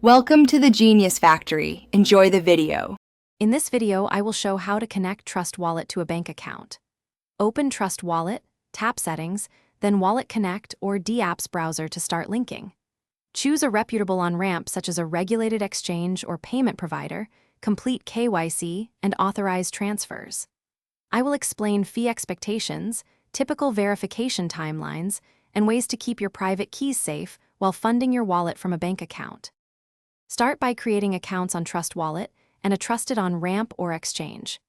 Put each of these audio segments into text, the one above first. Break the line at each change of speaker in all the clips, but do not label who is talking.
Welcome to the Genius Factory. Enjoy the video.
In this video, I will show how to connect Trust Wallet to a bank account. Open Trust Wallet, tap Settings, then Wallet Connect or dApps browser to start linking. Choose a reputable on-ramp such as a regulated exchange or payment provider, complete KYC, and authorize transfers. I will explain fee expectations, typical verification timelines, and ways to keep your private keys safe while funding your wallet from a bank account. Start by creating accounts on Trust Wallet and a trusted on-ramp or exchange.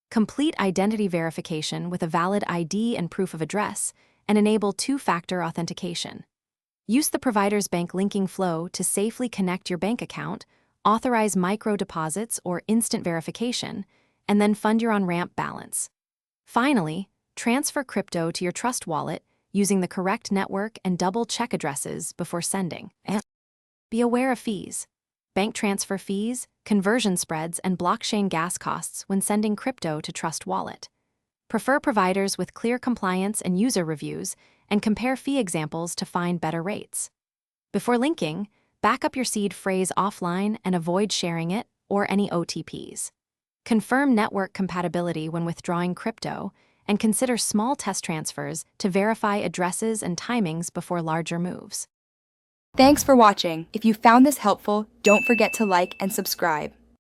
Complete identity verification with a valid ID and proof of address, and enable two-factor authentication. Use the provider's bank linking flow to safely connect your bank account, authorize micro deposits or instant verification, and then fund your on-ramp balance. Finally, transfer crypto to your Trust Wallet using the correct network and double-check addresses before sending. Be aware of fees. Bank transfer fees, conversion spreads, and blockchain gas costs when sending crypto to Trust Wallet. Prefer providers with clear compliance and user reviews, and compare fee examples to find better rates. Before linking, back up your seed phrase offline and avoid sharing it or any OTPs. Confirm network compatibility when withdrawing crypto, and consider small test transfers to verify addresses and timings before larger moves.
Thanks for watching. If you found this helpful, don't forget to like and subscribe.